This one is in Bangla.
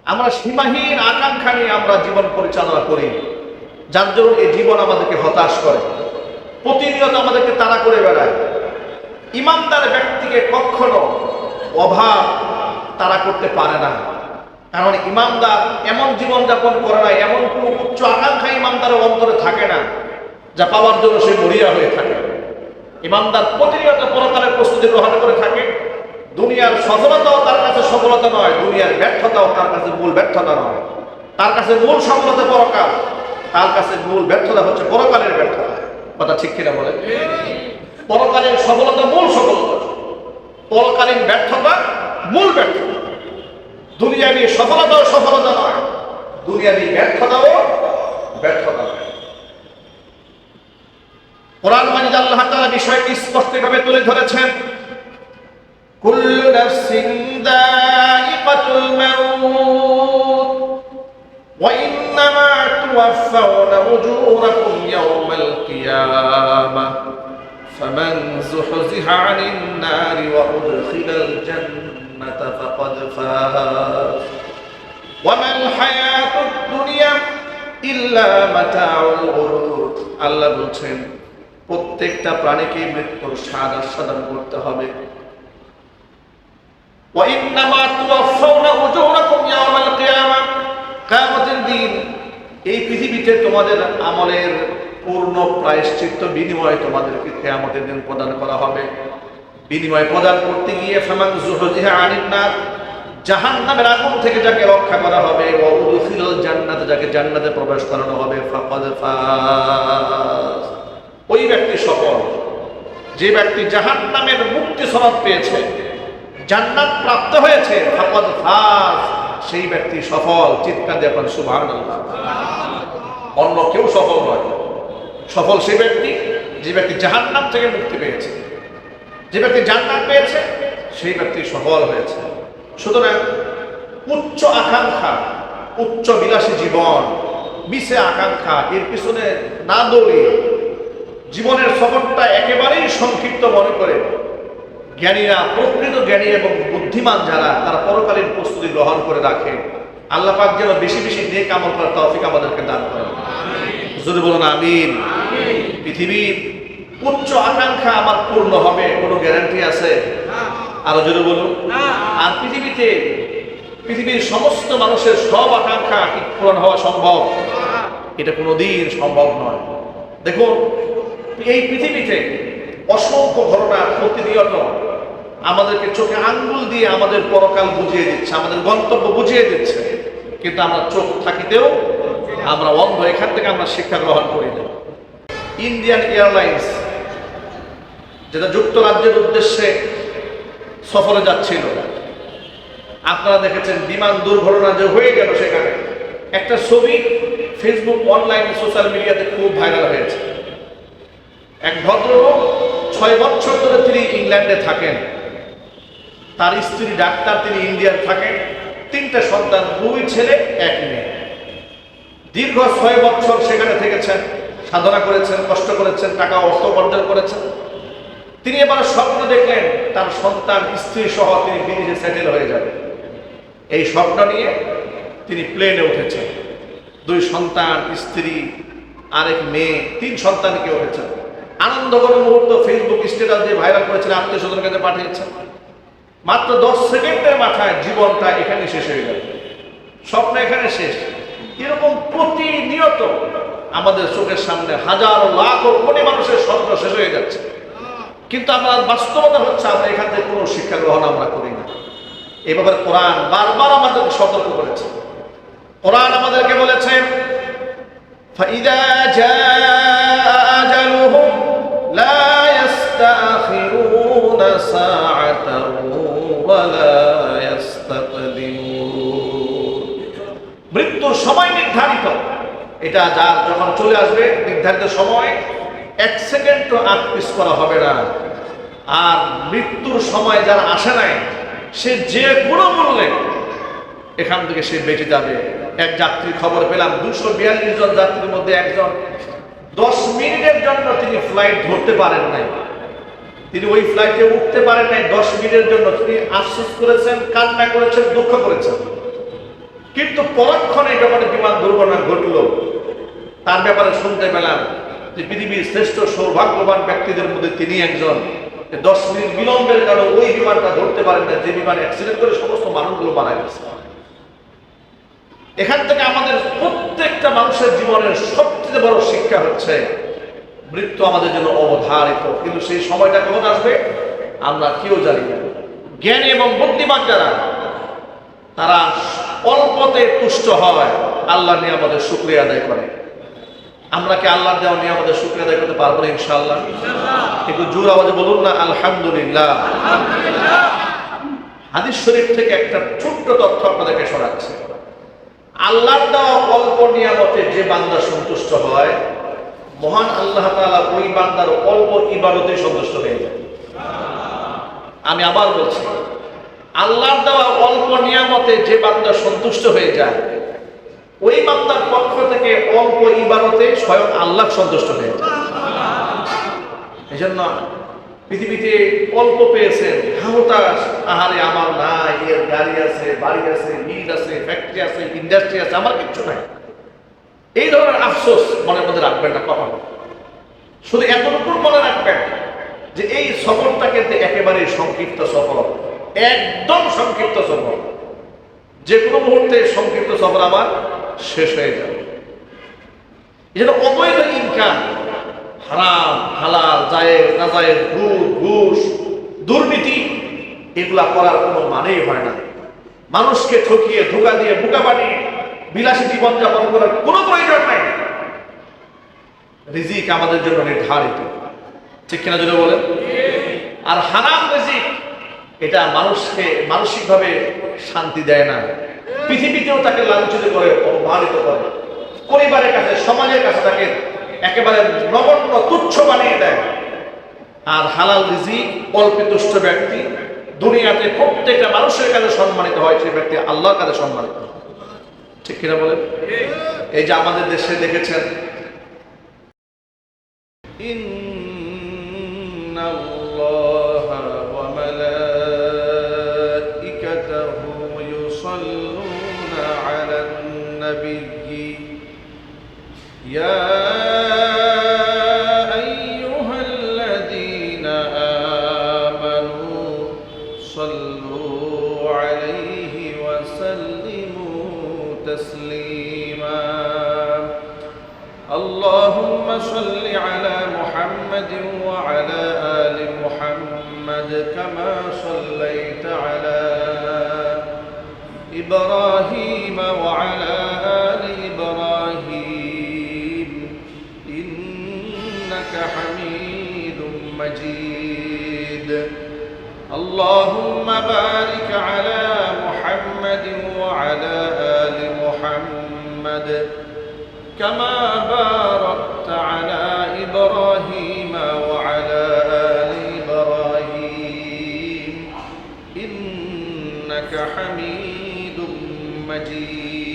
আমরা সীমাহীন আকাঙ্ক্ষা নিয়ে আমরা জীবন পরিচালনা করি, যার জন্য এই জীবন আমাদেরকে হতাশ করে, প্রতিনিয়ত আমাদেরকে তাড়া করে বেড়ায়। ইমানদার ব্যক্তিকে কখনো অভাব তাড়া করতে পারে না, কারণ ইমানদার এমন জীবনযাপন করে না, এমন কোনো উচ্চ আকাঙ্ক্ষা ইমানদারের অন্তরে থাকে না যা পাওয়ার জন্য সে মরিয়া হয়ে থাকে। ইমানদার প্রতিনিয়ত পরকালের প্রস্তুতি গ্রহণ করে থাকে। দুনিয়ার সফলতাও তার কাছে সফলতা নয়, দুনিয়ার ব্যর্থতাও তার কাছে মূল ব্যর্থতা নয়। তার কাছে মূল সফলতা পরকাল, তার কাছে মূল ব্যর্থতা হচ্ছে পরকালের ব্যর্থতা। কথা ঠিক কিনা বলে? পরকালীন সফলতা মূল সফলতা, পরকালীন ব্যর্থতা মূল ব্যর্থতা। দুনিয়াবি সফলতাও সফলতা নয়, দুনিয়াবি ব্যর্থতাও ব্যর্থতা নয়। কোরআন মাজিদে আল্লাহ তাআলা বিষয়টি স্পষ্টভাবে তুলে ধরেছেন, কুল্লু নাফসিন যায়িকাতুল মাউত ওয়া ইন্নামা তুওয়াফাউনা উজুরাকুম ইয়াওমাল কিয়ামাহ ফামান যুহজিহা আনিন নারি ওয়া উদখিলাল জান্নাতা ফাকাদ ফাজ ওয়া মাল হায়াতুদ দুনিয়া ইল্লা মাতাউল গুরুর। আল্লাহ বলছেন প্রত্যেকটা প্রাণীকে মৃত্যুর স্বাদ আস্বাদন করতে হবে। কিয়ামতের দিন এই পৃথিবীতে তোমাদের আমলের পূর্ণ প্রায়শ্চিত্ত বিনিময় তোমাদেরকে কিয়ামতের দিন প্রদান করা হবে। বিনিময় প্রদান করতে গিয়ে ফামান যুহজিহা আনিন নার, জাহান্নামের আগুন থেকে যাকে রক্ষা করা হবে, ওয়া উদখিলাল জান্নাত, যাকে জান্নাতে প্রবেশ করানো হবে, ফাকাদ ফাজ, ওই ব্যক্তি সফল। যে ব্যক্তি জাহান্নামের মুক্তি সনদ পেয়েছে, জান্নাত প্রাপ্ত হয়েছে, ফাকাদ ফাজ, সেই ব্যক্তি সফল। চিৎকার দিয়ে বলেন সুবহানাল্লাহ। অন্য কেউ সফল নয়, সফল সেই ব্যক্তি যে ব্যক্তি জাহান্নাম থেকে মুক্তি পেয়েছে। যে ব্যক্তি জান্নাত পেয়েছে সেই ব্যক্তি সফল হয়েছে। সুতরাং উচ্চ আকাঙ্ক্ষা, উচ্চ বিলাসী জীবন, মিছে আকাঙ্ক্ষা, এর পিছনে না দৌড়িয়ে জীবনের সফরটা একেবারেই সংক্ষিপ্ত মনে করে জ্ঞানীরা, প্রকৃত জ্ঞানী এবং বুদ্ধিমান যারা, তারা পরকালীন প্রস্তুতি গ্রহণ করে রাখে। আল্লাহ পাক যেন বেশি বেশি নেক আমল করার তৌফিক আমাদেরকে দান করেন। যদি বলুন আমিন। পৃথিবীর উচ্চ আকাঙ্ক্ষা আমার পূর্ণ হবে কোনো গ্যারান্টি আছে? আরো যদি বলুন। আর পৃথিবীর সমস্ত মানুষের সব আকাঙ্ক্ষা কি পূরণ হওয়া সম্ভব? এটা কোনোদিন সম্ভব নয়। দেখুন এই পৃথিবীতে অসংখ্য ঘটনা প্রতিনিয়ত আমাদেরকে চোখে আঙ্গুল দিয়ে আমাদের পরকাল বুঝিয়ে দিচ্ছে, আমাদের গন্তব্য বুঝিয়ে দিচ্ছে, কিন্তু আমরা চোখ থাকিতেও আমরা অন্ধ। এখান থেকে আমরা শিক্ষা গ্রহণ করি না। ইন্ডিয়ান এয়ারলাইন্স যেটা যুক্তরাজ্যের উদ্দেশ্যে সফরে যাচ্ছিল, আপনারা দেখেছেন বিমান দুর্ঘটনা যে হয়ে গেল, সেখানে একটা ছবি ফেসবুক, অনলাইন, সোশ্যাল মিডিয়াতে খুব ভাইরাল হয়েছে। এক ভদ্রলোক 6 বছর ধরে তিনি ইংল্যান্ডে থাকেন, তার স্ত্রী ডাক্তার, তিনি ইন্ডিয়ায় থাকেন, 3টে সন্তান, 2 ছেলে 1 মেয়ে। দীর্ঘ 6 বছর সেখানে থেকেছেন, সাধনা করেছেন, কষ্ট করেছেন, টাকা অর্থ উপার্জন করেছেন। তিনি এবার স্বপ্ন দেখলেন তার সন্তান স্ত্রী সহ তিনি বিদেশে সেটেল হয়ে যাবেন। এই স্বপ্ন নিয়ে তিনি প্লেনে উঠেছেন। 2 সন্তান, স্ত্রী, আরেক মেয়ে, 3 সন্তানকে উঠেছেন। আনন্দঘন মুহূর্ত ফেসবুক স্ট্যাটাস দিয়ে ভাইরাল করেছেন, আত্মীয় স্বজনের কাছে পাঠিয়েছেন। মাত্র 10 সেকেন্ডের মাথায় জীবনটা এখানে শেষ হয়ে গেল, স্বপ্ন এখানে শেষ। এরকম প্রতিনিয়ত আমাদের চোখের সামনে হাজার লাখ ও কোটি মানুষের স্বপ্ন শেষ হয়ে যাচ্ছে, কিন্তু আমরা বাস্তবতা হচ্ছে আমরা এখান থেকে কোনো শিক্ষা গ্রহণ আমরা করি না। এই ব্যাপারে কোরআন বারবার আমাদেরকে সতর্ক করেছে। কোরআন আমাদেরকে বলেছে, ফাইদা জাআ আজালুহুম লা ইস্তাখিরুনা সাআতান ওয়া লা ইস্তাকদিমুন। মৃত্যুর সময় নির্ধারিত, এটা যার যখন চলে আসবে নির্ধারিত সময়, 1 সেকেন্ডও আগ পিছ করা হবে না। আর মৃত্যুর সময় যারা আসে নাই, সে যে কোনো মূল্যে এখান থেকে সে বেঁচে যাবে। এক যাত্রীর খবর পেলাম, 242 জন যাত্রীর মধ্যে একজন 10 মিনিটের জন্য তিনি ফ্লাইট ধরতে পারেন নাই, তিনি ওই ফ্লাইটে উঠতে পারেন নাই। 10 মিনিটের জন্য তিনি আফসোস করেছেন, কান্না করেছেন, দুঃখ করেছেন। কিন্তু পরক্ষণে যখন বিমান দুর্ঘটনা ঘটলো, তার ব্যাপারে শুনতে পেলাম যে পৃথিবীর শ্রেষ্ঠ সৌভাগ্যবান ব্যক্তিদের মধ্যে তিনি একজন। 10 মিনিট বিলম্বের কারণে ওই বিমানটা ধরতে পারেন না, যে বিমান অ্যাক্সিডেন্ট করে সমস্ত মানুষগুলো মারা গেছে। এখান থেকে আমাদের প্রত্যেকটা মানুষের জীবনের সবচেয়ে বড় শিক্ষা হচ্ছে মৃত্যু আমাদের জন্য অবধারিত, কিন্তু সেই সময়টা কখন আসবে আমরা কেউ জানি না। জ্ঞানী এবং বুদ্ধিমান যারা, তারা অল্পতে তুষ্ট হয়, আল্লাহ নিয়ামতের শুকরিয়া আদায় করে। আমরা কি আল্লাহর দেওয়া নিয়ামতের শুকরিয়া আদায় করতে পারবো না ইনশাআল্লাহ? একটু জোর আওয়াজে বলুন না আলহামদুলিল্লাহ। হাদিস শরীফ থেকে একটা ছোট্ট তথ্য আপনাদেরকে শোনাচ্ছি। আল্লাহর দেওয়া অল্প নিয়ামতে যে বান্দা সন্তুষ্ট হয়, মহান আল্লাহ তাআলা ওই বান্দার অল্প ইবাদতে সন্তুষ্ট হয়ে যায়। আমি আবার বলছি, আল্লাহর দেওয়া অল্প নিয়ামতে যে বান্দা সন্তুষ্ট হয়ে যায়, ওই বান্দার পক্ষ থেকে অল্প ইবাদতে স্বয়ং আল্লাহ সন্তুষ্ট হয়ে যায়। এই জন্য পৃথিবীতে অল্প পেয়েছেন, হাহুতাস, আহারে আমার নাই, এর গাড়ি আছে, বাড়ি আছে, মিল আছে, ফ্যাক্টরি আছে, ইন্ডাস্ট্রি আছে, আমার কিচ্ছু নাই, এই ধরনের আফসোস মনের মধ্যে রাখবেন না কখনো। শুধু এতটুকু মনে রাখবেন যে এই সফরটা কিন্তু একেবারে সংক্ষিপ্ত সফর, একদম সংক্ষিপ্ত সফর। যে কোনো মুহূর্তে সংক্ষিপ্ত সফর আমার শেষ হয়ে যাবে। এই জন্য অবৈধ ইনকাম, হারাম হালাল, জায়েজ নাজায়েজ, ঘুষ, দুর্নীতি, এগুলা করার কোনো মানেই হয় না। মানুষকে ঠকিয়ে, ধোঁকা দিয়ে, বোকা বানিয়ে বিলাসী জীবনযাপন করার কোনো প্রয়োজন নাই। রিজিক আমাদের জন্য নির্ধারিত, ঠিক কিনা যদি বলেন? আর হারাম রিজিক, এটা মানুষকে মানসিকভাবে শান্তি দেয় না, পৃথিবীতেও তাকে লাঞ্ছিত করে, অপমানিত করে, পরিবারের কাছে, সমাজের কাছে তাকে একেবারে নগণ্য, তুচ্ছ বানিয়ে দেয়। আর হালাল রিজিক অল্পে তুষ্ট ব্যক্তি দুনিয়াতে প্রত্যেকটা মানুষের কাছে সম্মানিত হয়, সেই ব্যক্তি আল্লাহর কাছে সম্মানিত হয়, ঠিক কিনা বলেন? এই যে আমাদের দেশে দেখেছেন, ইন্নাল্লাহা ওয়া মালাইকাতাহু ইউসাল্লুনা আলান নাবিয়্যি ইয়া আইয়ুহাল্লাযীনা আমানু সাল্লু আলাইহি ওয়া সাল্লিমু তাসলিমা। اللهم صل على محمد وعلى آل محمد كما صليت على إبراهيم وعلى آل إبراهيم إنك حميد مجيد. اللهم بارك على محمد وعلى آل محمد كما باركت على إبراهيم وعلى آل إبراهيم إنك حميد مجيد.